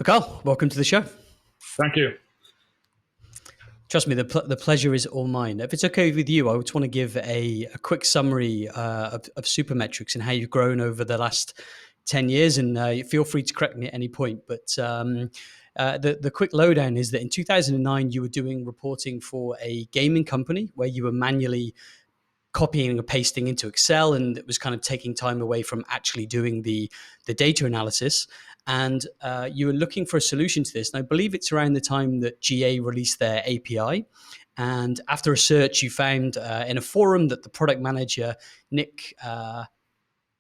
Mikael, welcome to the show. Thank you. Trust me, the pleasure is all mine. If it's okay with you, I just want to give a quick summary of Supermetrics and how you've grown over the last 10 years, and feel free to correct me at any point. But the quick lowdown is that in 2009, you were doing reporting for a gaming company where you were manually copying and pasting into Excel, and it was kind of taking time away from actually doing the data analysis. And you were looking for a solution to this. And I believe it's around the time that GA released their API. And after a search, you found in a forum that the product manager, Nick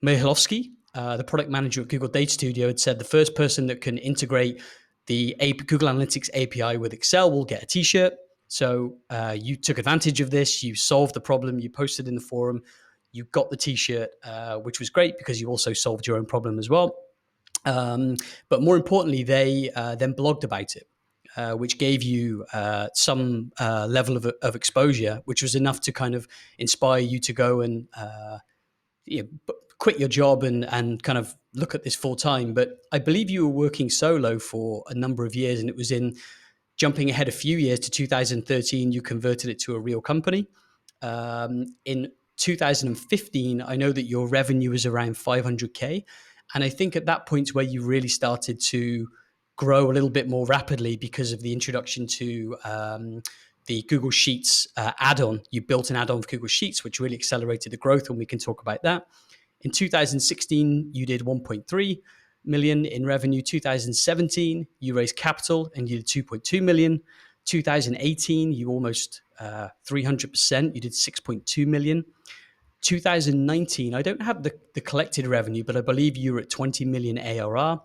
Mihailovsky, the product manager at Google Data Studio, had said the first person that can integrate the Google Analytics API with Excel will get a t-shirt. So you took advantage of this, you solved the problem, you posted in the forum, you got the t-shirt, which was great because you also solved your own problem as well. But more importantly, they then blogged about it, which gave you some level of exposure, which was enough to kind of inspire you to go and quit your job and kind of look at this full time. But I believe you were working solo for a number of years, and it was in jumping ahead a few years to 2013, you converted it to a real company. In 2015, I know that your revenue was around 500K. And I think at that point where you really started to grow a little bit more rapidly because of the introduction to the Google Sheets add-on. You built an add-on for Google Sheets, which really accelerated the growth, and we can talk about that. In 2016, you did 1.3 million in revenue. 2017, you raised capital and you did 2.2 million. 2018, you almost 300%. You did 6.2 million. 2019, I don't have the collected revenue, but I believe you were at 20 million ARR.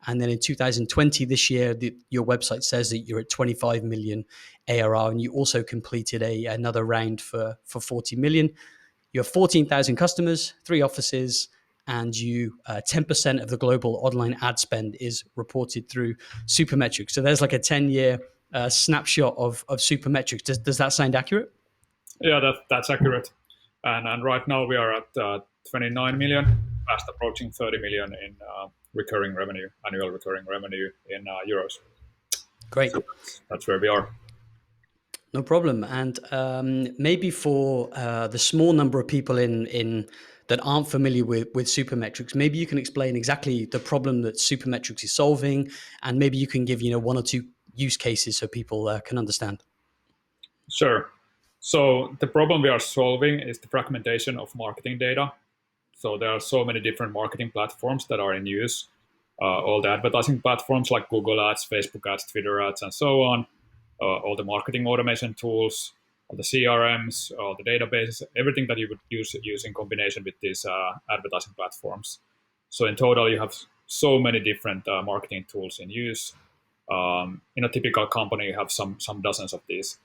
And then in 2020, this year, your website says that you're at 25 million ARR, and you also completed another round for 40 million. You have 14,000 customers, 3 offices, and you 10% of the global online ad spend is reported through Supermetrics. So there's like a 10-year snapshot of Supermetrics. Does that sound accurate? Yeah, that's accurate. And right now we are at 29 million, fast approaching 30 million in recurring revenue, annual recurring revenue in euros. Great. So that's where we are. No problem. And maybe for the small number of people in that aren't familiar with Supermetrics, maybe you can explain exactly the problem that Supermetrics is solving, and maybe you can give 1 or 2 use cases so people can understand. Sure. So the problem we are solving is the fragmentation of marketing data. So there are so many different marketing platforms that are in use. All the advertising platforms like Google Ads, Facebook Ads, Twitter Ads, and so on. All the marketing automation tools, all the CRMs, all the databases, everything that you would use in combination with these advertising platforms. So in total, you have so many different marketing tools in use. In a typical company, you have some dozens of these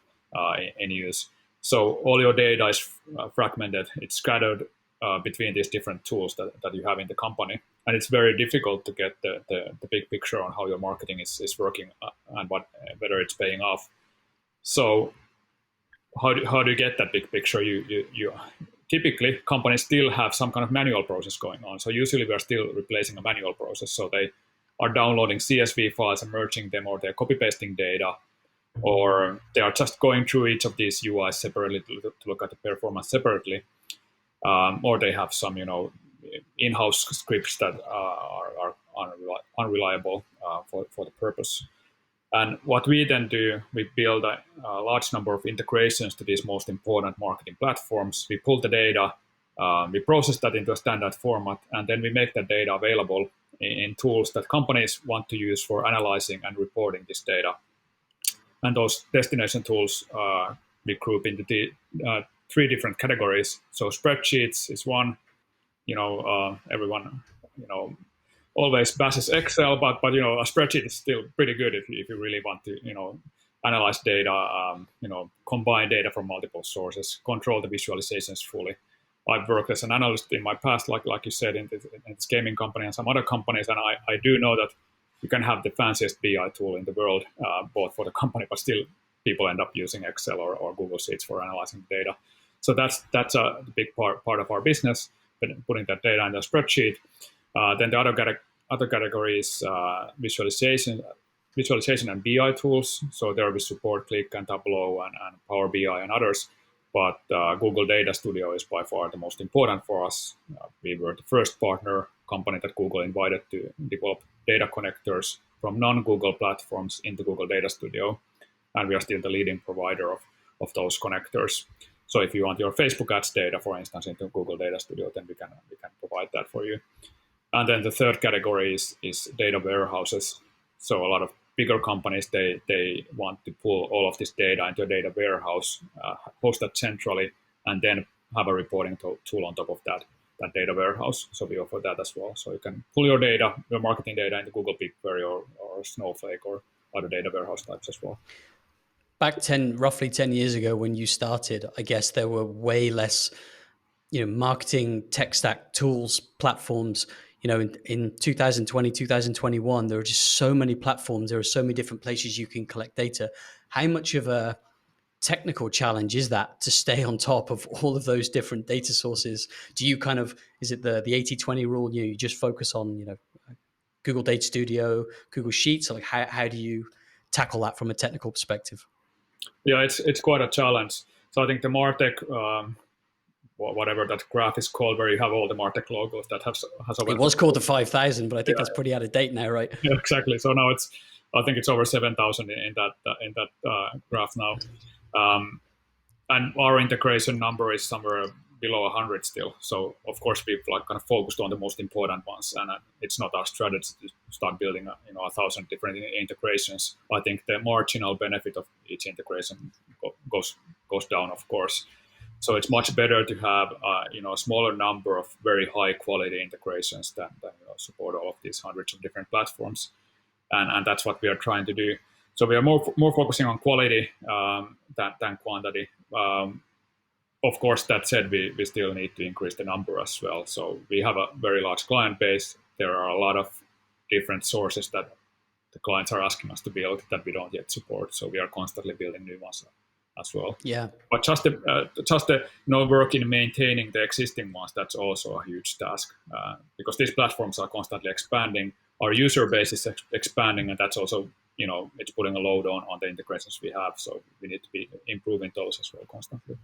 in use. So all your data is fragmented. It's scattered between these different tools that you have in the company. And it's very difficult to get the big picture on how your marketing is working and whether it's paying off. So how do you get that big picture? You typically, companies still have some kind of manual process going on. So usually we are still replacing a manual process. So they are downloading CSV files and merging them, or they're copy-pasting data, or they are just going through each of these UIs separately to look at the performance separately, or they have some, in-house scripts that are unreliable for the purpose. And what we then do, we build a large number of integrations to these most important marketing platforms. We pull the data, we process that into a standard format, and then we make that data available in tools that companies want to use for analyzing and reporting this data. And those destination tools we group into the 3 different categories. So spreadsheets is one. Everyone always bashes Excel, but a spreadsheet is still pretty good if you really want to analyze data, combine data from multiple sources, control the visualizations fully. I've worked as an analyst in my past, like you said, in this gaming company and some other companies, and I do know that you can have the fanciest BI tool in the world, both for the company, but still people end up using Excel or Google Sheets for analyzing data. So that's a big part of our business, putting that data in the spreadsheet. Then the other other category is visualization and BI tools. So there we support Click and Tableau and Power BI and others. But Google Data Studio is by far the most important for us. We were the first partner company that Google invited to develop data connectors from non-Google platforms into Google Data Studio. And we are still the leading provider of those connectors. So if you want your Facebook ads data, for instance, into Google Data Studio, then we can provide that for you. And then the third category is data warehouses. So a lot of bigger companies, they want to pull all of this data into a data warehouse, host that centrally, and then have a reporting tool on top of that data warehouse. So we offer that as well. So you can pull your data, your marketing data into Google BigQuery or Snowflake or other data warehouse types as well. Back roughly 10 years ago when you started, I guess there were way less, marketing tech stack tools, platforms. In 2020, 2021, there are just so many platforms. There are so many different places you can collect data. How much of a technical challenge is that to stay on top of all of those different data sources? Do you is it the 80-20 rule? You just focus on, Google Data Studio, Google Sheets? Like how do you tackle that from a technical perspective? Yeah, it's quite a challenge. So I think the MarTech, whatever that graph is called, where you have all the MarTech logos that has over. It was called the 5,000, but I think that's pretty out of date now, right? Yeah, exactly. So now I think it's over 7,000 in that graph now, and our integration number is somewhere below 100 still. So of course we've kind of focused on the most important ones, and it's not our strategy to start building 1,000 different integrations. I think the marginal benefit of each integration goes down, of course. So it's much better to have a smaller number of very high quality integrations than support all of these hundreds of different platforms, and that's what we are trying to do. So we are more focusing on quality than quantity. Of course, that said, we still need to increase the number as well. So we have a very large client base. There are a lot of different sources that the clients are asking us to build that we don't yet support. So we are constantly building new ones as well. Yeah. But just the work in maintaining the existing ones, that's also a huge task because these platforms are constantly expanding. Our user base is expanding, and that's also it's putting a load on the integrations we have. So we need to be improving those as well constantly.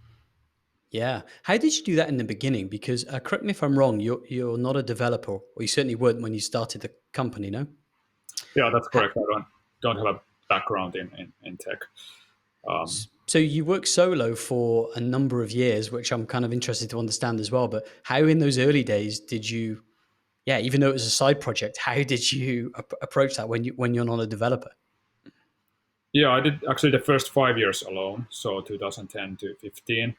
Yeah. How did you do that in the beginning? Because correct me if I'm wrong, you're not a developer, or you certainly weren't when you started the company, no? Yeah, that's correct. I don't have a background in tech. So you worked solo for a number of years, which I'm kind of interested to understand as well. But how in those early days did you, even though it was a side project, how did you approach that when you're not a developer? Yeah, I did actually the first 5 years alone, so 2010 to 15.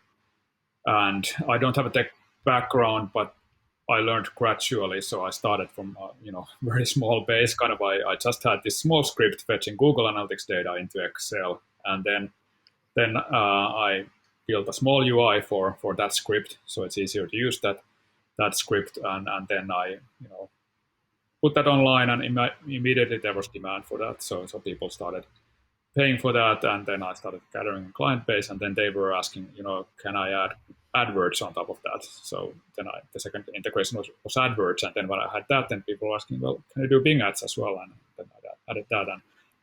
And I don't have a tech background, but I learned gradually. So I started from very small base. I just had this small script fetching Google Analytics data into Excel, and then I built a small UI for that script, so it's easier to use that script, and then I put that online, and immediately there was demand for that. So people started paying for that, and then I started gathering a client base, and then they were asking, can I add AdWords on top of that? So then the second integration was AdWords, and then when I had that, then people were asking, well, can I do Bing ads as well? And then I added that,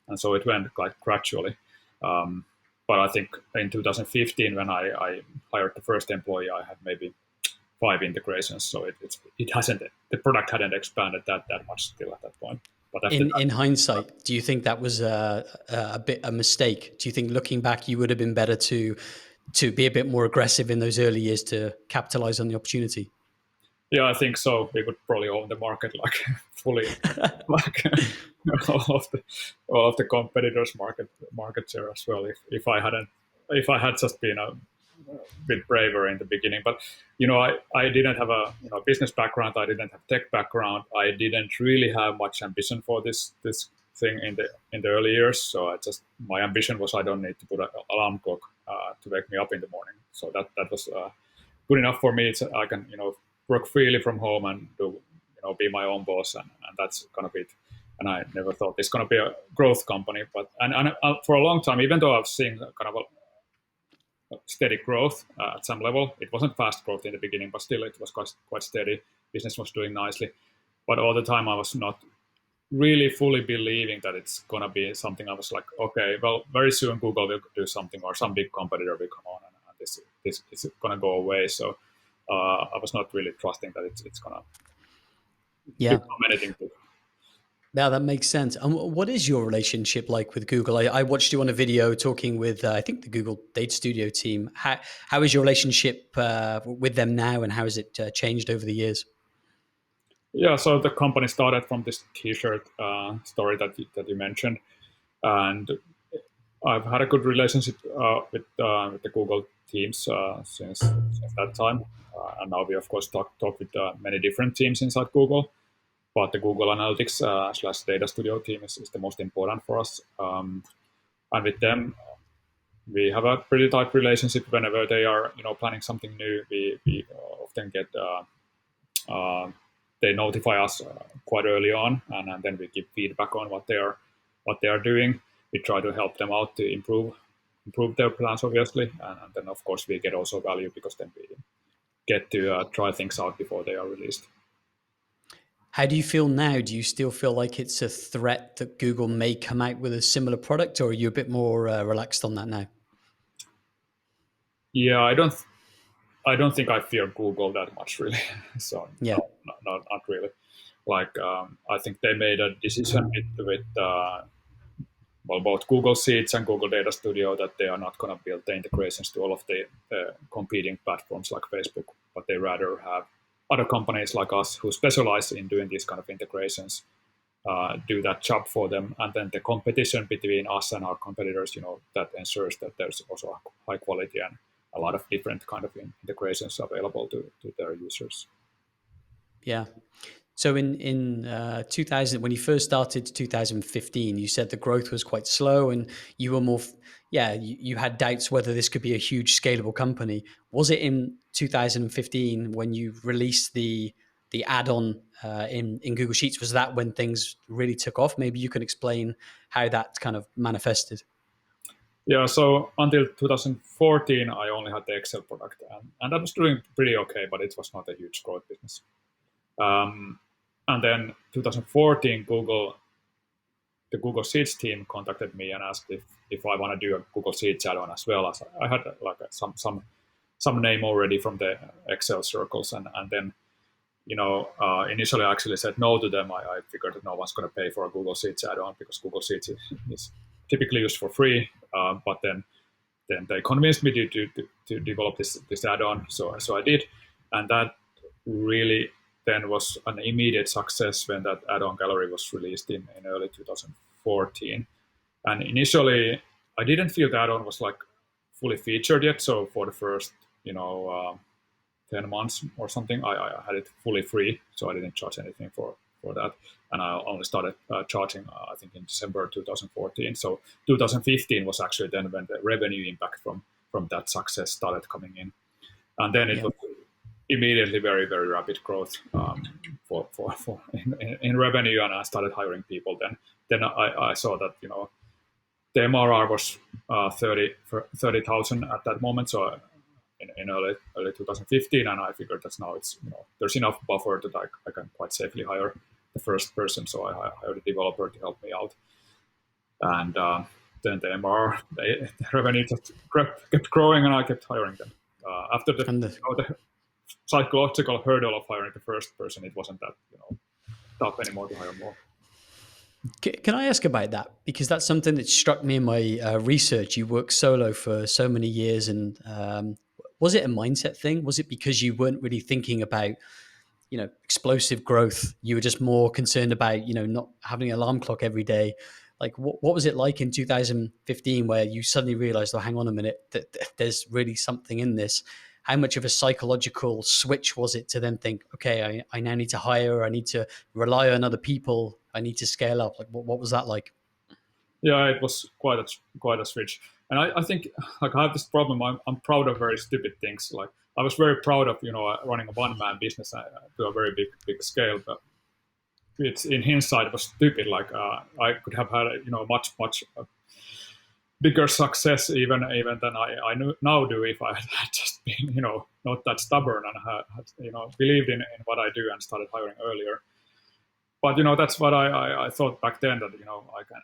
and so it went like gradually. But I think in 2015, when I hired the first employee, I had maybe 5 integrations. So the product hadn't expanded that much still at that point. But in hindsight, do you think that was a bit a mistake? Do you think looking back, you would have been better to be a bit more aggressive in those early years to capitalize on the opportunity? Yeah, I think so. We could probably own the market like fully, like all of the competitors' market share as well. If I had just been a bit braver in the beginning, but I didn't have a business background. I didn't have tech background. I didn't really have much ambition for this thing in the early years. So my ambition was I don't need to put an alarm clock to wake me up in the morning. So that was good enough for me. I can work freely from home and do be my own boss, and that's kind of it. And I never thought it's going to be a growth company, but and for a long time, even though I've seen kind of a steady growth at some level, it wasn't fast growth in the beginning, but still it was quite steady. Business was doing nicely, but all the time I was not really fully believing that it's going to be something. I was like, okay, well, very soon Google will do something, or some big competitor will come on, and this is going to go away. So I was not really trusting that it's going to Yeah. become anything big. Yeah, that makes sense. And what is your relationship like with Google? I watched you on a video talking with, I think, the Google Data Studio team. How is your relationship with them now, and how has it changed over the years? Yeah, so the company started from this T-shirt story that you mentioned, and I've had a good relationship with the Google teams since that time, and now we of course talk with many different teams inside Google. But the Google Analytics slash Data Studio team is the most important for us, and with them we have a pretty tight relationship. Whenever they are planning something new, we often get they notify us quite early on, and then we give feedback on what they are doing. We try to help them out to improve their plans, obviously, and then of course we get also value because then we get to try things out before they are released. How do you feel now? Do you still feel like it's a threat that Google may come out with a similar product, or are you a bit more relaxed on that now? Yeah, I don't think I fear Google that much, really. So Yeah. no, not really. Like I think they made a decision with well, both Google Sheets and Google Data Studio that they are not going to build the integrations to all of the competing platforms like Facebook, but they rather have other companies like us who specialize in doing these kind of integrations do that job for them, and then the competition between us and our competitors, that ensures that there's also high quality and a lot of different kind of integrations available to their users. Yeah. So in 2000, when you first started 2015, you said the growth was quite slow, and you were more, yeah, you had doubts whether this could be a huge scalable company. Was it in 2015 when you released the add-on in Google Sheets? Was that when things really took off? Maybe you can explain how that kind of manifested. Yeah, so until 2014, I only had the Excel product, and I was doing pretty okay, but it was not a huge growth business. Um, and then 2014, the Google Sheets team contacted me and asked if I want to do a Google Sheets add-on as well. As I had like some name already from the Excel circles, and then initially I actually said no to them. I figured that no one's going to pay for a Google Sheets add-on because Google Sheets is typically used for free. But then they convinced me to develop this add-on. So I did, and that really then was an immediate success when that add-on gallery was released in early 2014. And initially, I didn't feel the add-on was like fully featured yet. So for the first 10 months or something, I had it fully free, so I didn't charge anything for that. And I only started charging, I think, in December 2014. So 2015 was actually then when the revenue impact from that success started coming in. And then it was immediately very, very rapid growth for in revenue, and I started hiring people. Then I saw that the MRR was 30,000 at that moment. So in early 2015, and I figured that now it's there's enough buffer that I can quite safely hire the first person. So I hired a developer to help me out, and then the MRR, the revenue just kept growing, and I kept hiring them. After the psychological hurdle of hiring the first person, it wasn't that tough anymore to hire more. Can I ask about that? Because that's something that struck me in my research. You worked solo for so many years, and was it a mindset thing? Was it because you weren't really thinking about, explosive growth? You were just more concerned about, not having an alarm clock every day. Like, what was it like in 2015 where you suddenly realized, oh, hang on a minute, that there's really something in this? How much of a psychological switch was it to then think, okay, I now need to hire, I need to rely on other people, I need to scale up? Like, what was that like? Yeah, it was quite a switch, and I think like I have this problem. I'm proud of very stupid things. Like I was very proud of running a one man business to a very big scale, but it's in hindsight it was stupid. Like I could have had much bigger success even than I now do if I had just been not that stubborn and had believed in what I do and started hiring earlier. but that's what I thought back then, that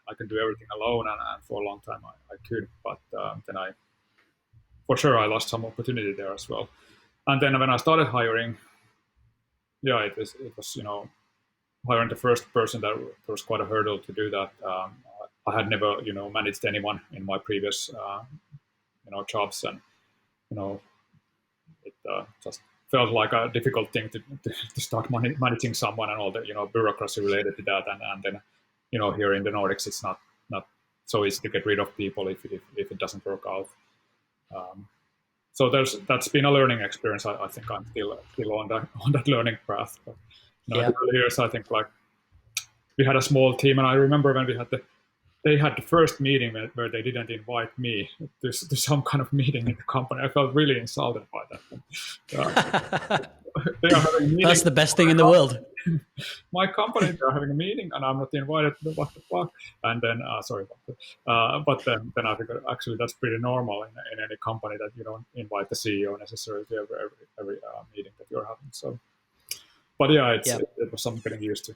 I can do everything alone, and for a long time I could, but then for sure I lost some opportunity there as well. And then when I started hiring, yeah, it was hiring the first person, that was quite a hurdle to do that. I had never managed anyone in my previous jobs, and you know it just felt like a difficult thing to start managing someone, and all the bureaucracy related to that, and then here in the Nordics it's not so easy to get rid of people if it doesn't work out. Um, so that's been a learning experience. I think I'm still on that learning path. But in Yeah. the early years, I think, like, we had a small team, and I remember when they had the first meeting where they didn't invite me to some kind of meeting in the company. I felt really insulted by that. They are having a meeting. That's the best thing in the world. My company, they're having a meeting, and I'm not invited. What the fuck? And then, sorry about that. But then I think actually that's pretty normal in any company, that you don't invite the CEO necessarily to every meeting that you're having. So, but yeah, it was something getting used to.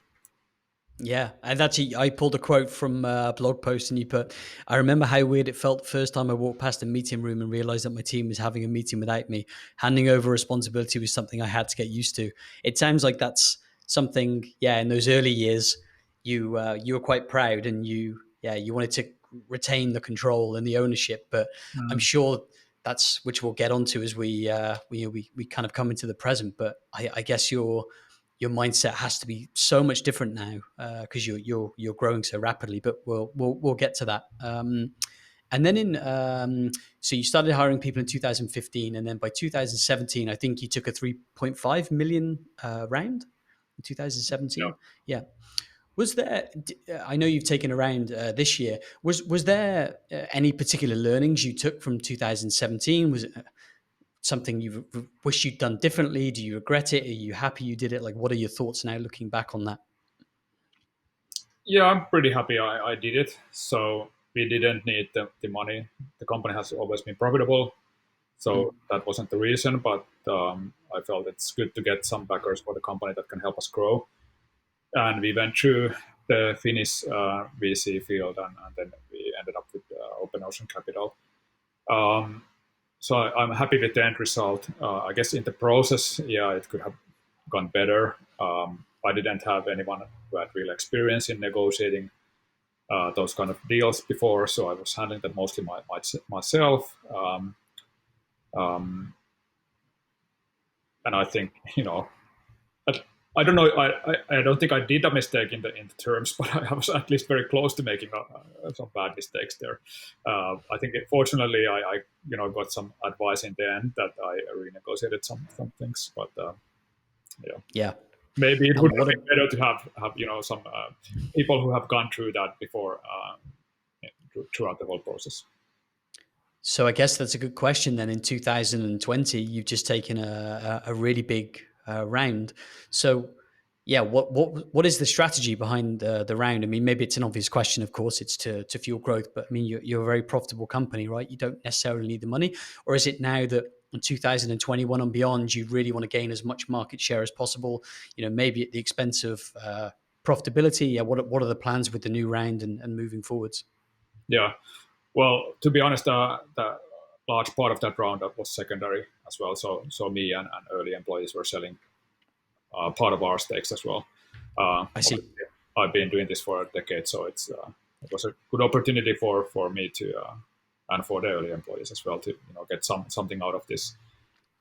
Yeah, and actually, I pulled a quote from a blog post, and you put, "I remember how weird it felt the first time I walked past a meeting room and realized that my team was having a meeting without me. Handing over responsibility was something I had to get used to." It sounds like that's something, yeah, in those early years, you were quite proud, and you wanted to retain the control and the ownership. But I'm sure that's, which we'll get onto as we kind of come into the present. But I guess your mindset has to be so much different now, because you're growing so rapidly. But we'll get to that. And then so you started hiring people in 2015, and then by 2017, I think you took a 3.5 million round in Yeah. 2017. Yeah. Was there? I know you've taken a round this year. Was there any particular learnings you took from 2017? Was it something you wish you'd done differently? Do you regret it? Are you happy you did it? Like, what are your thoughts now looking back on that? Yeah, I'm pretty happy I did it. So we didn't need the money. The company has always been profitable, so that wasn't the reason. But I felt it's good to get some backers for the company that can help us grow. And we went through the Finnish VC field, and then we ended up with Open Ocean Capital. Um, so I'm happy with the end result. I guess in the process, yeah, it could have gone better. I didn't have anyone who had real experience in negotiating those kind of deals before, so I was handling that mostly myself. Um, and I think, I don't know. I don't think I did a mistake in the terms, but I was at least very close to making some bad mistakes there. I think fortunately I got some advice in the end that I renegotiated some things, but Yeah. maybe it And would have been better to have some people who have gone through that before, throughout the whole process. So I guess that's a good question. Then in 2020, you've just taken a really big round. So yeah, what is the strategy behind the round? I mean, maybe it's an obvious question. Of course, it's to fuel growth. But I mean, you're a very profitable company, right? You don't necessarily need the money. Or is it now that in 2021 and beyond, you really want to gain as much market share as possible? Maybe at the expense of profitability. Yeah. What are the plans with the new round and moving forwards? Yeah. Well, to be honest, the large part of that round was secondary as well. So me and early employees were selling part of our stakes as well. I see. I've been doing this for a decade, so it was a good opportunity for me to and for the early employees as well to get something out of this.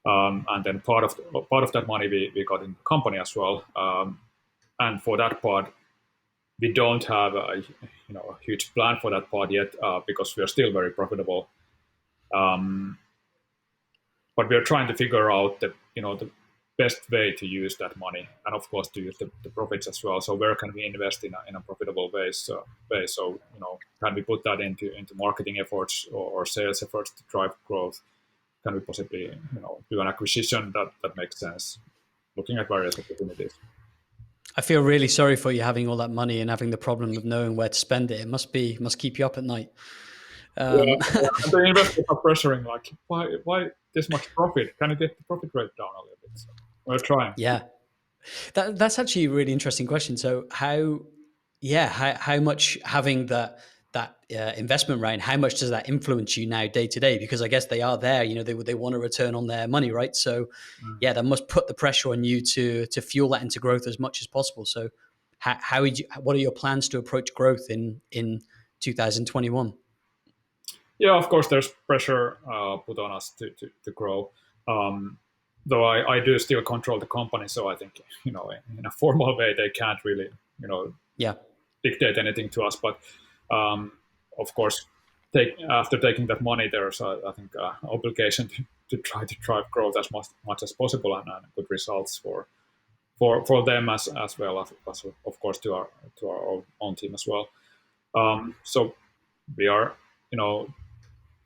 And then part of that money we got in the company as well. And for that part, we don't have a huge plan for that part yet, because we are still very profitable. Um, but we are trying to figure out the best way to use that money, and of course to use the profits as well. So where can we invest in a profitable way? So can we put that into marketing efforts or sales efforts to drive growth? Can we possibly do an acquisition that makes sense? Looking at various opportunities. I feel really sorry for you having all that money and having the problem of knowing where to spend it. It must keep you up at night. Yeah, and the investors are pressuring, like, why this much profit? Can you get the profit rate down a little bit? So we're trying. Yeah. That's actually a really interesting question. So how much having that investment round, how much does that influence you now day to day? Because I guess they are there, they want a return on their money, right? So Mm. yeah, that must put the pressure on you to fuel that into growth as much as possible. So what are your plans to approach growth in 2021? Yeah, of course, there's pressure put on us to grow. Um, though I do still control the company, so I think in a formal way they can't really Yeah, dictate anything to us. But um, of course, after taking that money, there's I think obligation to try to drive growth as much as possible and good results for them as well as of course to our own team as well. So we are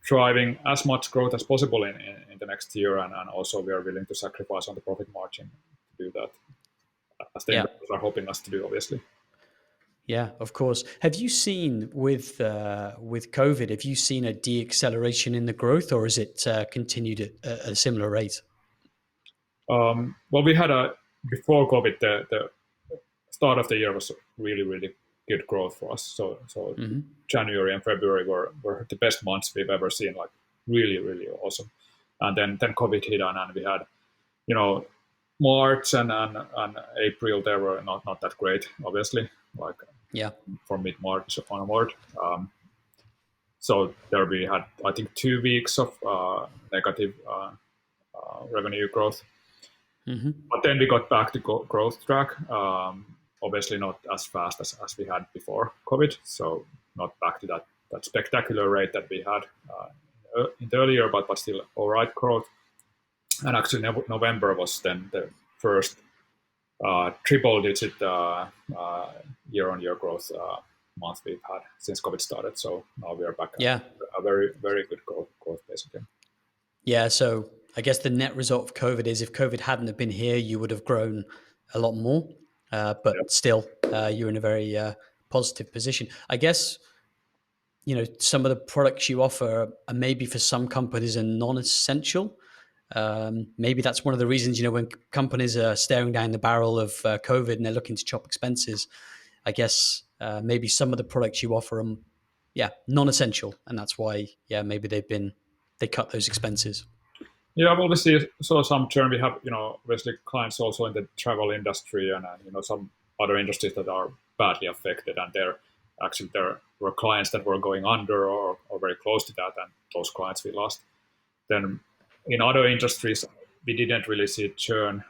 driving as much growth as possible in the next year, and also we are willing to sacrifice on the profit margin to do that, as the yeah. investors are hoping us to do, obviously. Yeah, of course. Have you seen with COVID? Have you seen a deacceleration in the growth, or is it continued at a similar rate? Well, we had before COVID, the start of the year was really, really good growth for us. So Hmm. January and February were the best months we've ever seen, like really, really awesome. And then COVID hit, and we had, you know, March and April, they were not that great, obviously, like Yeah. from mid March onward. So there we had, I think, 2 weeks of negative revenue growth. Hmm. But then we got back to growth track. Obviously, not as fast as we had before COVID. So not back to that spectacular rate that we had in the earlier, but still all right growth. And actually, November was then the first triple-digit year-on-year growth month we've had since COVID started. So now we are back at Yeah. a very, very good growth pace again. Yeah. So I guess the net result of COVID is if COVID hadn't have been here, you would have grown a lot more. Yeah. But still, you're in a very positive position. I guess some of the products you offer are maybe for some companies are non-essential. Maybe that's one of the reasons, when companies are staring down the barrel of COVID and they're looking to chop expenses. I guess maybe some of the products you offer them, yeah, non-essential, and that's why, yeah, maybe they cut those expenses. Yeah, I've obviously saw some churn. We have, obviously clients also in the travel industry and, some other industries that are badly affected. And there were clients that were going under or very close to that. And those clients we lost. Then in other industries, we didn't really see churn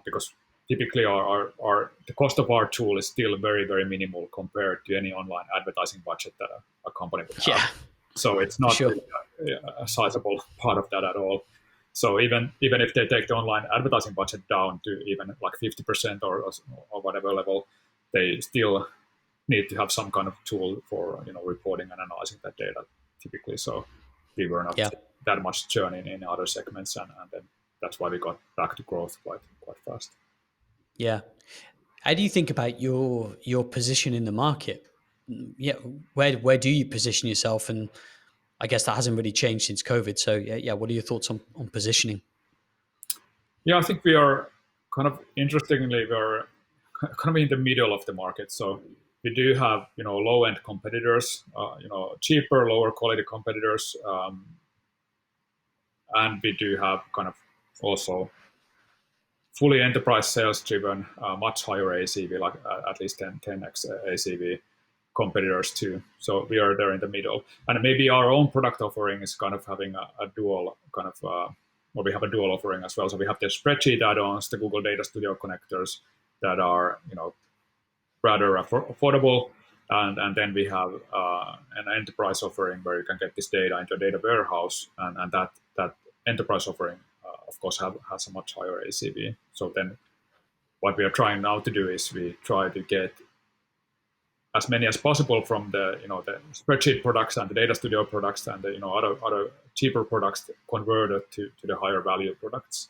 because typically the cost of our tool is still very, very minimal compared to any online advertising budget that a company would have. Yeah, So it's for not sure. really a sizable part of that at all. So even if they take the online advertising budget down to even like 50% or whatever level, they still need to have some kind of tool for reporting and analyzing that data typically. So we were not Yeah, that much churn in other segments, and then that's why we got back to growth quite fast. yeah. How do you think about your position in the market? Yeah, where do you position yourself? And I guess that hasn't really changed since COVID. So yeah. What are your thoughts on positioning? Yeah, I think we are kind of interestingly we're kind of in the middle of the market. So we do have low end competitors, cheaper, lower quality competitors, and we do have kind of also fully enterprise sales driven, much higher ACV, like at least 10x ACV competitors too. So we are there in the middle. And maybe our own product offering is kind of having a dual kind of, well, we have a dual offering as well. So we have the spreadsheet add-ons, the Google Data Studio connectors that are, rather affordable. And then we have an enterprise offering where you can get this data into a data warehouse, and that enterprise offering, of course, has a much higher ACV. So then, what we are trying now to do is we try to get as many as possible from the spreadsheet products and the data studio products and the other cheaper products converted to the higher value products.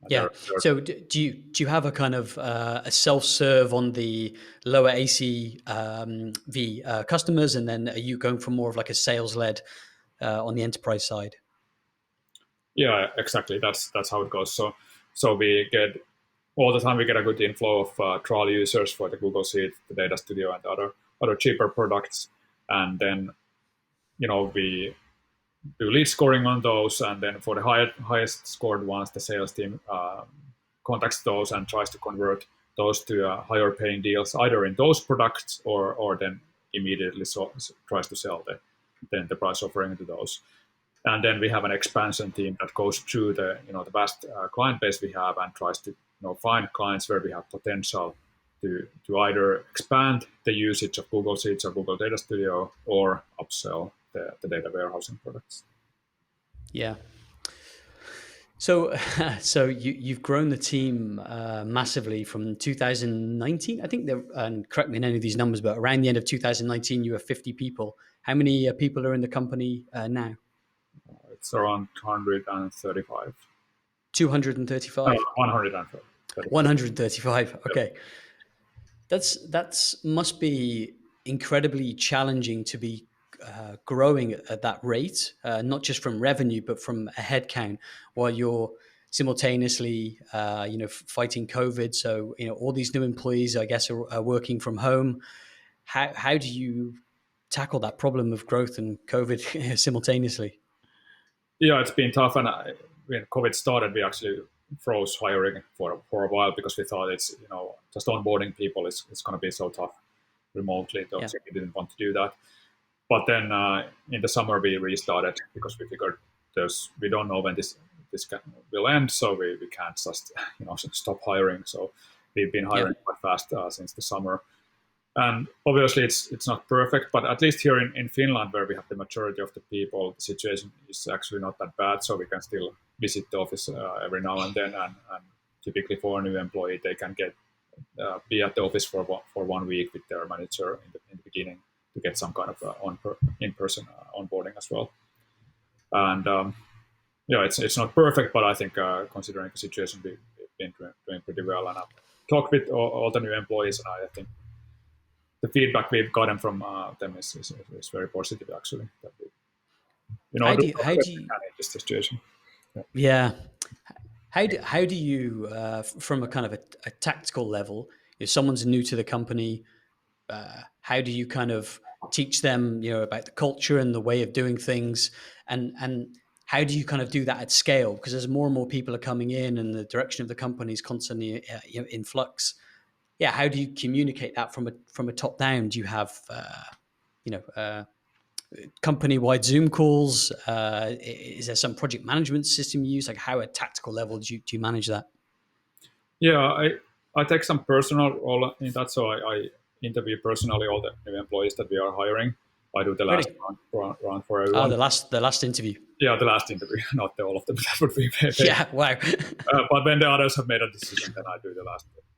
And Yeah. So do you have a kind of a self-serve on the lower AC V customers, and then are you going for more of like a sales-led on the enterprise side? Yeah, exactly. That's how it goes. So we get. all the time we get a good inflow of trial users for the Google Sheet, the Data Studio, and other cheaper products. And then we do lead scoring on those, and then for the highest scored ones, the sales team contacts those and tries to convert those to higher paying deals, either in those products or then immediately tries to sell the enterprise offering to those. And then we have an expansion team that goes through the vast client base we have and tries to find clients where we have potential to either expand the usage of Google Sheets or Google Data Studio or upsell the data warehousing products. Yeah. So, so you've grown the team massively from 2019. I think, and correct me on any of these numbers, but around the end of 2019, you were 50 people. How many people are in the company now? It's around 135. 235? 135. 135. Okay. That's must be incredibly challenging to be growing at that rate, not just from revenue, but from a headcount, while you're simultaneously, fighting COVID. So, all these new employees, I guess, are working from home. How do you tackle that problem of growth and COVID simultaneously? Yeah, it's been tough. And when COVID started, we actually froze hiring for a while because we thought it's just onboarding people is going to be so tough remotely. So Yeah. we didn't want to do that. But then in the summer we restarted because we figured we don't know when this will end, so we can't just stop hiring. So we've been hiring quite fast since the summer. And obviously it's not perfect, but at least here in Finland, where we have the majority of the people, the situation is actually not that bad. So we can still visit the office every now and then. And typically for a new employee, they can be at the office for 1 week with their manager in the beginning to get some kind of in-person onboarding as well. And it's not perfect, but I think considering the situation, we've been doing pretty well. And I've talked with all the new employees, and I think the feedback we've gotten from them is very positive, actually. That How do you manage this situation. Yeah. How do you, from a kind of a tactical level, if someone's new to the company, how do you kind of teach them, about the culture and the way of doing things, and how do you kind of do that at scale? Because as more and more people are coming in, and the direction of the company is constantly in flux. Yeah, how do you communicate that from a top down? Do you have, company-wide Zoom calls? Is there some project management system you use? Like, how at tactical level do you manage that? Yeah, I take some personal role in that. So I interview personally all the new employees that we are hiring. I do the last Really? round for Ah, everyone. the last interview. Yeah, the last interview, not all of them. That would be very. Yeah, wow. But when the others have made a decision, then I do the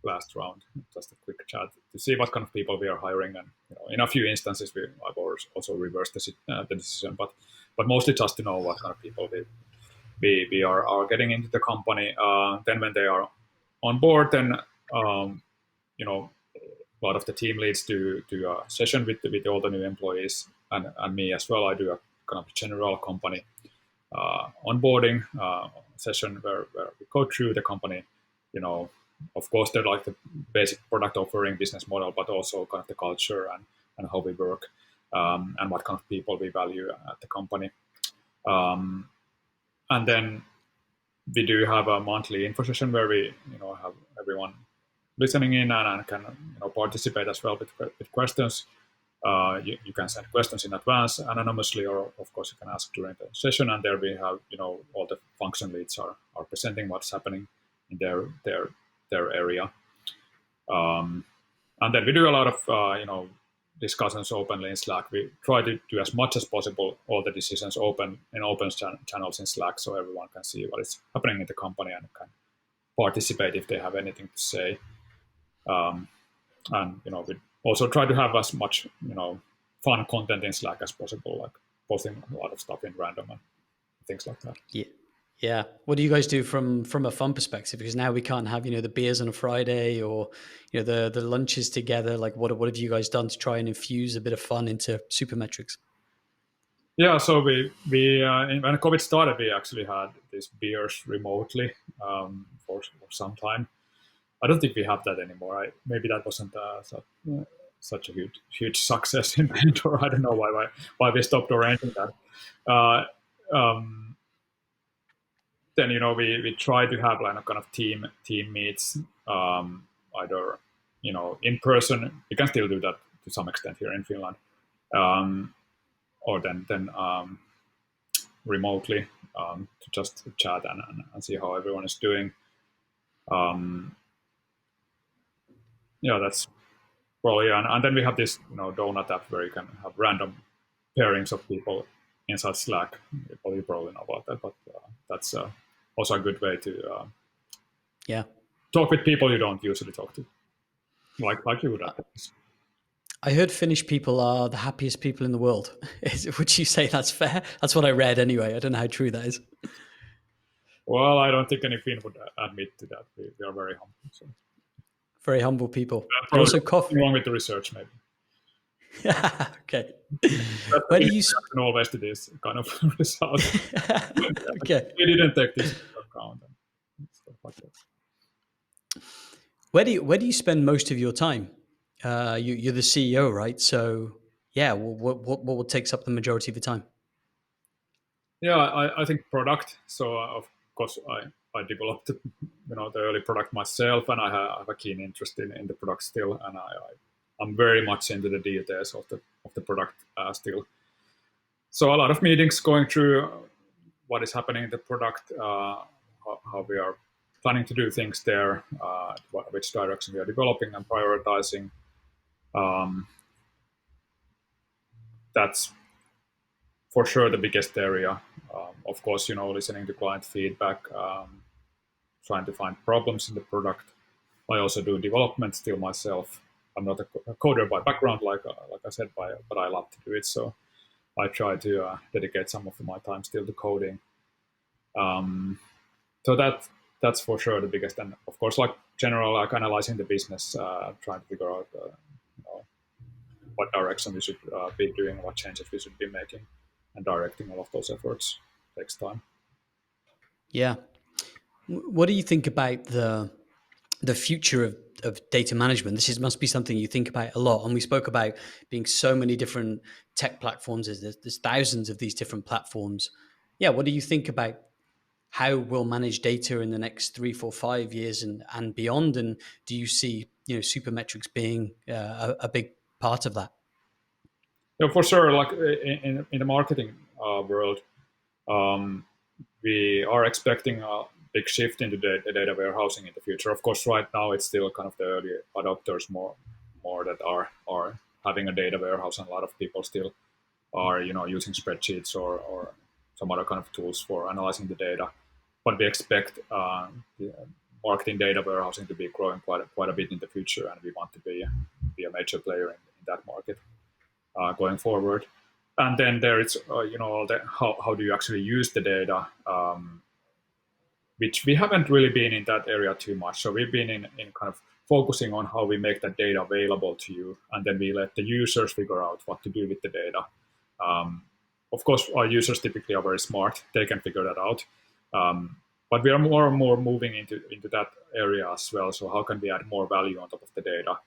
last round, just a quick chat to see what kind of people we are hiring. And in a few instances, I've also reversed the decision, but mostly just to know what kind of people we are getting into the company. Then when they are on board, then a lot of the team leads do a session with all the new employees and me as well. I do a kind of general company onboarding session where we go through the company. Of course, they're like the basic product offering, business model, but also kind of the culture and how we work, and what kind of people we value at the company. And then we do have a monthly info session where we have everyone listening in and can participate as well with questions. You can send questions in advance anonymously, or of course you can ask during the session. And there we have all the function leads are presenting what's happening in their area. And then we do a lot of discussions openly in Slack. We try to do as much as possible all the decisions open channels in Slack, so everyone can see what is happening in the company and can participate if they have anything to say. And we also try to have as much fun content in Slack as possible, like posting a lot of stuff in random and things like that. Yeah. What do you guys do from a fun perspective? Because now we can't have the beers on a Friday, or the lunches together. Like, what have you guys done to try and infuse a bit of fun into Supermetrics? Yeah, so we when COVID started, we actually had these beers remotely for some time. I don't think we have that anymore. Maybe that wasn't such a huge success in the end, or I don't know why we stopped arranging that. Uh, then we try to have like a kind of team meets, either in person. We can still do that to some extent here in Finland, or then remotely, to just chat and see how everyone is doing. Yeah, that's probably, and then we have this donut app where you can have random pairings of people inside Slack. You probably know about that, but that's also a good way to talk with people you don't usually talk to, like you would. I heard Finnish people are the happiest people in the world. Would you say that's fair? That's what I read anyway. I don't know how true that is. Well, I don't think any Finn would admit to that. We are very humble. So. Very humble people. Also, coffee. Wrong with the research, maybe. Okay. Where do you always to this kind of result? Okay. We didn't take this into account and stuff like that. Where do you spend most of your time? You're the CEO, right? So yeah, what takes up the majority of the time? Yeah, I think product. So of course I developed the early product myself, and I have a keen interest in the product still, and I'm very much into the details of the product still. So a lot of meetings going through what is happening in the product, how we are planning to do things there, which direction we are developing and prioritizing. That's for sure the biggest area. Of course, listening to client feedback, trying to find problems in the product. I also do development still myself. I'm not a coder by background, like I said, but I love to do it. So I try to dedicate some of my time still to coding. So that's for sure the biggest. And of course, like general, like analyzing the business, trying to figure out what direction we should be doing, what changes we should be making, and directing all of those efforts takes time. Yeah. What do you think about the future of data management? This must be something you think about a lot. And we spoke about being so many different tech platforms. There's thousands of these different platforms. Yeah. What do you think about how we'll manage data in the next 3, 4, 5 years and beyond? And do you see Supermetrics being a big part of that? Yeah, for sure. Like in the marketing world, we are expecting a big shift into the data warehousing in the future. Of course, right now it's still kind of the early adopters more that are having a data warehouse, and a lot of people still are using spreadsheets or some other kind of tools for analyzing the data. But we expect the marketing data warehousing to be growing quite a bit in the future, and we want to be a major player in that market going forward. And then there is how do you actually use the data, which we haven't really been in that area too much. So we've been in kind of focusing on how we make that data available to you, and then we let the users figure out what to do with the data. Of course, our users typically are very smart; they can figure that out. But we are more and more moving into that area as well. So how can we add more value on top of the data?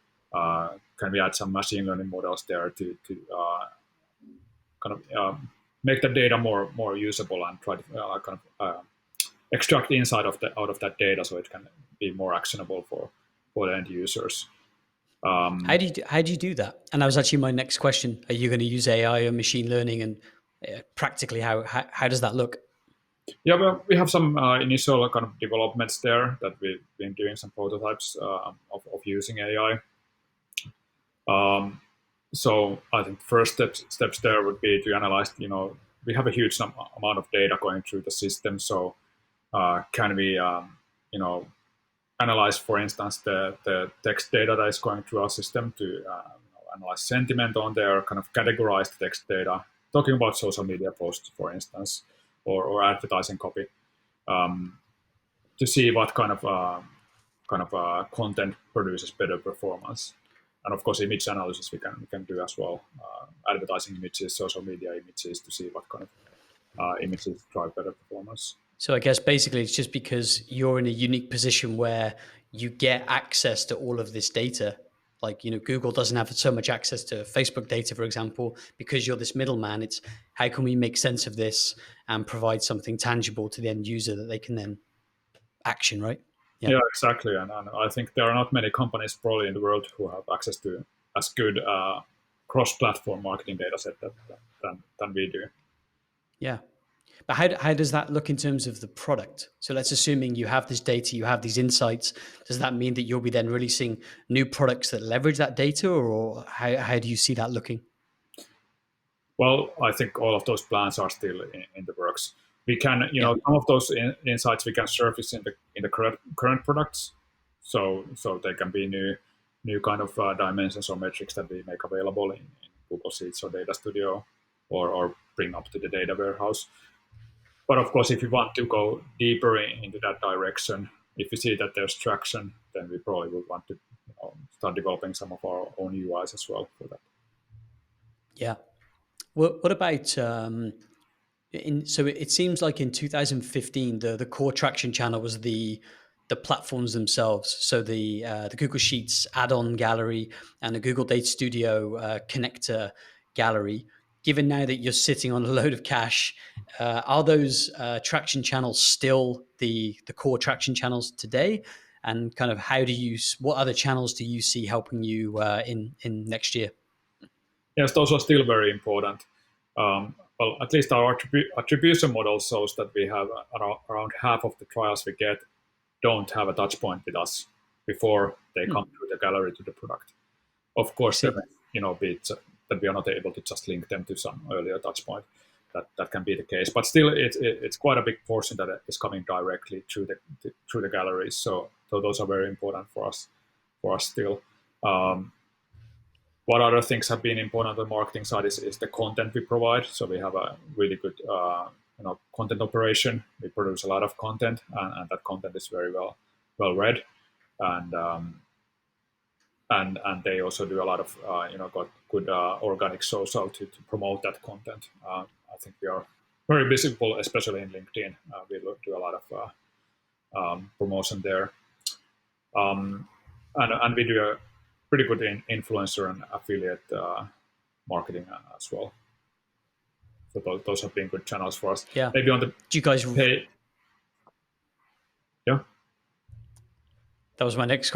Can we add some machine learning models there to kind of make the data more usable and try to extract insight out of that data so it can be more actionable for the end users. How do you do that? And that was actually my next question. Are you going to use AI or machine learning, and practically how does that look? Yeah, well, we have some initial kind of developments there that we've been doing some prototypes of using AI. So I think first steps there would be to analyze. We have a huge amount of data going through the system. So can we, analyze, for instance, the text data that is going through our system to analyze sentiment on there, kind of categorize the text data, talking about social media posts, for instance, or advertising copy, to see what kind of content produces better performance. And of course, image analysis we can do as well. Advertising images, social media images, to see what kind of images drive better performance. So I guess basically it's just because you're in a unique position where you get access to all of this data. Like, Google doesn't have so much access to Facebook data, for example, because you're this middleman. It's how can we make sense of this and provide something tangible to the end user that they can then action, right? Yeah. Yeah, exactly. And I think there are not many companies probably in the world who have access to as good cross-platform marketing data set than we do. Yeah. But how does that look in terms of the product? So let's assuming you have this data, you have these insights. Does that mean that you'll be then releasing new products that leverage that data, or how do you see that looking? Well, I think all of those plans are still in the works. We can, Yeah. some of those insights we can surface in the current products, so they can be new kind of dimensions or metrics that we make available in Google Sheets or Data Studio, or bring up to the data warehouse. But of course, if you want to go deeper into that direction, if we see that there's traction, then we probably would want to start developing some of our own UIs as well for that. Yeah. What about so it seems like in 2015 the core traction channel was the platforms themselves. So the Google Sheets add-on gallery and the Google Data Studio connector gallery. Given now that you're sitting on a load of cash, are those traction channels still the core traction channels today? And kind of what other channels do you see helping you in next year? Yes, those are still very important. Well, at least our attribution model shows that we have around half of the trials we get don't have a touch point with us before they come through the gallery to the product. Of I course, there see. may be that we are not able to just link them to some earlier touch point. That can be the case, but still, it's quite a big portion that is coming directly through the galleries. So those are very important for us still. What other things have been important on the marketing side is the content we provide. So we have a really good content operation. We produce a lot of content, and that content is very well read, and and they also do a lot of got good organic social to promote that content. I think we are very visible, especially in LinkedIn. We do a lot of promotion there, and we do a pretty good influencer and affiliate marketing as well. So those have been good channels for us. Yeah. Maybe on the Do you guys? pay, yeah. That was my next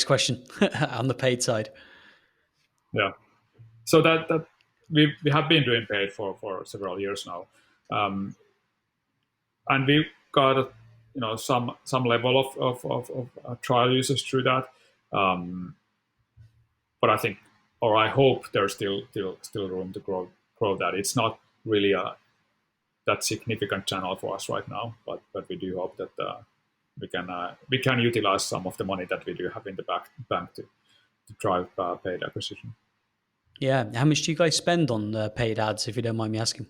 question on the paid side. Yeah. So that we have been doing paid for several years now, and we got some level of trial users through that. But I think, or I hope, there's still room to grow that. It's not really that significant channel for us right now, but we do hope that we can utilize some of the money that we do have in the bank to drive paid acquisition. Yeah. How much do you guys spend on paid ads, if you don't mind me asking?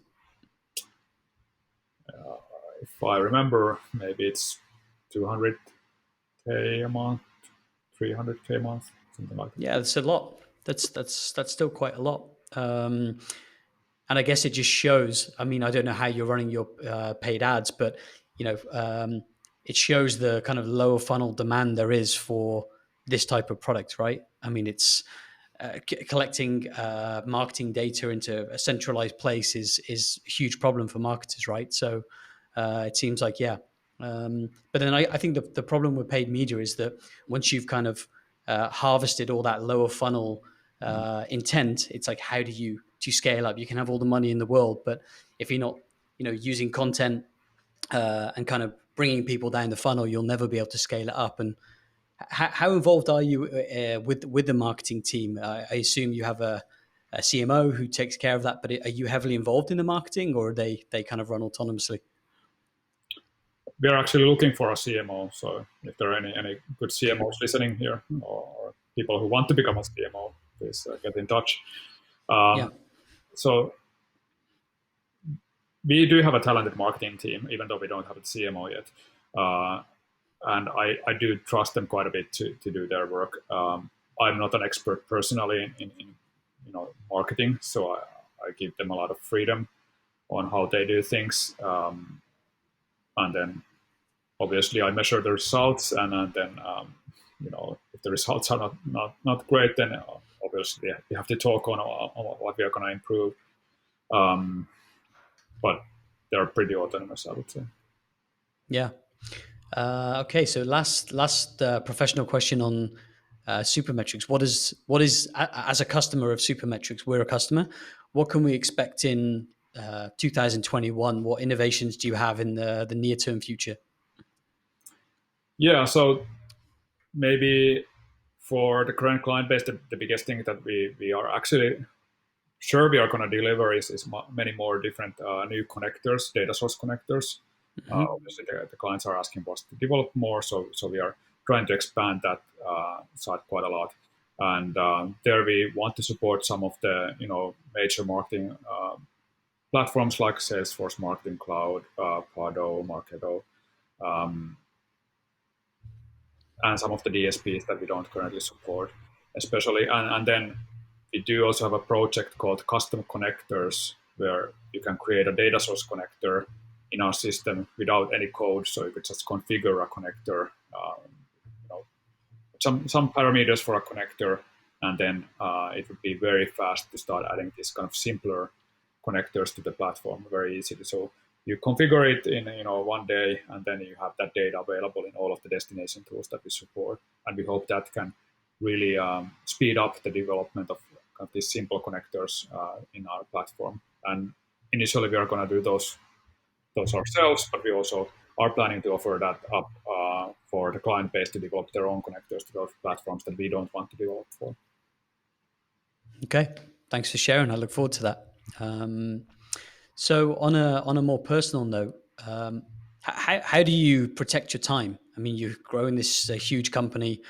If I remember, maybe it's 200K a month, 300K a month, something like that. Yeah, that's a lot. That's still quite a lot. And I guess it just shows. I mean, I don't know how you're running your paid ads, but it shows the kind of lower funnel demand there is for this type of product, right? I mean, it's collecting marketing data into a centralized place is a huge problem for marketers, right? So it seems like, yeah. But then I think the problem with paid media is that once you've kind of harvested all that lower funnel intent, it's like, how do you scale up? You can have all the money in the world, but if you're not using content and kind of bringing people down the funnel, you'll never be able to scale it up. And how involved are you with the marketing team? I assume you have a CMO who takes care of that, but are you heavily involved in the marketing, or they kind of run autonomously? We are actually looking for a CMO. So if there are any good CMOs listening here, or people who want to become a CMO, please get in touch. Yeah. So we do have a talented marketing team, even though we don't have a CMO yet. And I do trust them quite a bit to do their work. I'm not an expert personally in marketing, so I give them a lot of freedom on how they do things. and then obviously I measure the results, and then if the results are not great, then obviously we have to talk on what we are going to improve. But they're pretty autonomous, I would say. Yeah. Okay, so last professional question on Supermetrics. What is as a customer of Supermetrics, we're a customer. What can we expect in 2021? What innovations do you have in the near term future? Yeah, so maybe for the current client base, the biggest thing that we are actually sure we are going to deliver is many more different new connectors, data source connectors. Obviously, the clients are asking us to develop more, so we are trying to expand that side quite a lot. And there we want to support some of the major marketing platforms like Salesforce Marketing Cloud, Pado, Marketo, and some of the DSPs that we don't currently support, especially. And then we do also have a project called Custom Connectors, where you can create a data source connector in our system without any code. So you could just configure a connector, some parameters for a connector, and then it would be very fast to start adding these kind of simpler connectors to the platform very easily. So you configure it in one day, and then you have that data available in all of the destination tools that we support. And we hope that can really speed up the development of these simple connectors in our platform. And initially, we are going to do those ourselves, but we also are planning to offer that up for the client base to develop their own connectors to those platforms that we don't want to develop for. Okay, thanks for sharing. I look forward to that. So on a more personal note, how do you protect your time? I mean, you're growing this huge company.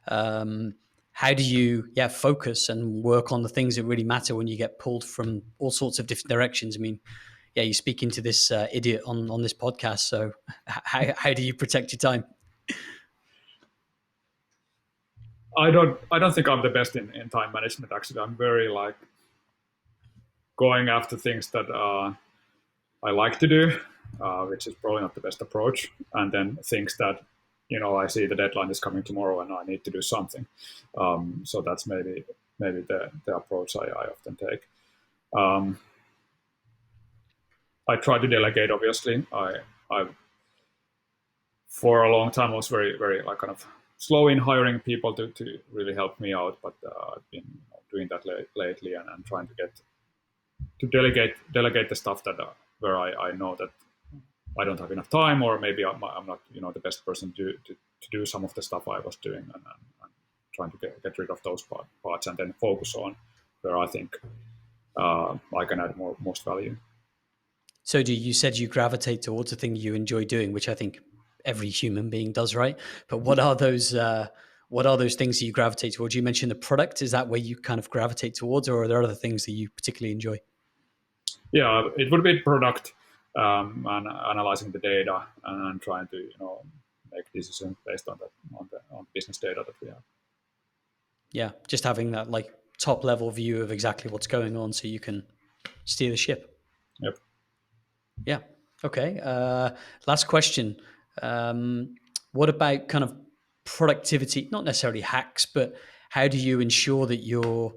How do you focus and work on the things that really matter when you get pulled from all sorts of different directions? I mean, you're speaking to this idiot on this podcast. So how do you protect your time? I don't think I'm the best in time management. Actually, I'm very like going after things that I like to do, which is probably not the best approach. And then things that I see the deadline is coming tomorrow and I need to do something. So that's maybe the approach I often take. I try to delegate. Obviously, I for a long time I was very like kind of slow in hiring people to really help me out, but I've been doing that lately and trying to get to delegate the stuff that where I know that I don't have enough time, or maybe I'm not the best person to do some of the stuff I was doing, and trying to get rid of those parts and then focus on where I think I can add most value. So you said you gravitate towards the thing you enjoy doing, which I think every human being does, right? But what are those things that you gravitate towards? You mentioned the product. Is that where you kind of gravitate towards, or are there other things that you particularly enjoy? Yeah, it would be product and analyzing the data and trying to make decisions based on the business data that we have. Yeah, just having that like top level view of exactly what's going on, so you can steer the ship. Yep. Yeah. Okay. Last question. What about kind of productivity? Not necessarily hacks, but how do you ensure that you're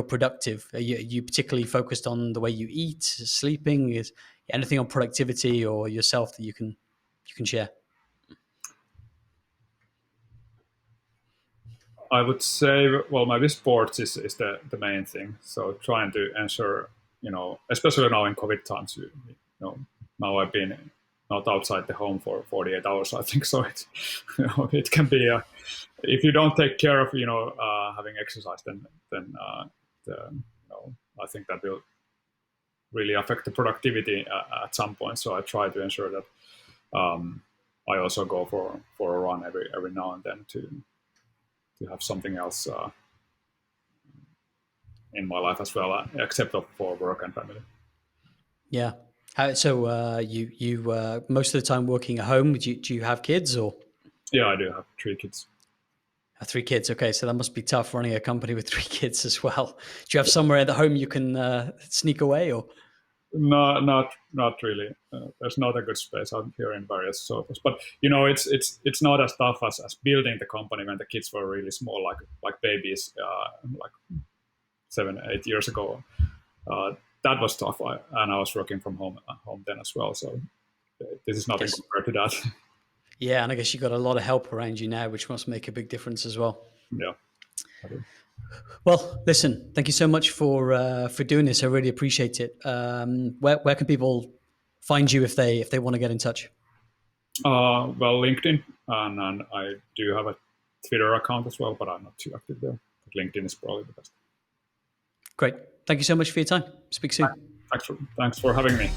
productive? Are you particularly focused on the way you eat, sleeping? Is anything on productivity or yourself that you can share? I would say, well, maybe sports is the main thing. So trying to ensure, especially now in COVID times, now I've been not outside the home for 48 hours, I think. So it's, it can be, if you don't take care of, having exercise, then I think that will really affect the productivity at some point. So I try to ensure that I also go for a run every now and then to have something else in my life as well, except for work and family. Yeah. So you most of the time working at home. Do you have kids or? Yeah, I do have 3 kids. 3 kids. Okay, so that must be tough running a company with 3 kids as well. Do you have somewhere at the home you can sneak away or? No, not really. There's not a good space out here in various sofas, but it's not as tough as building the company when the kids were really small, like babies, like 7, 8 years ago. That was tough, and I was working from home then as well. So this is nothing Yes. compared to that. Yeah, and I guess you've got a lot of help around you now, which must make a big difference as well. Yeah. Well, listen, thank you so much for doing this. I really appreciate it. Where can people find you if they want to get in touch? Well, LinkedIn, and I do have a Twitter account as well, but I'm not too active there. But LinkedIn is probably the best. Great. Thank you so much for your time. Speak soon. Thanks for having me.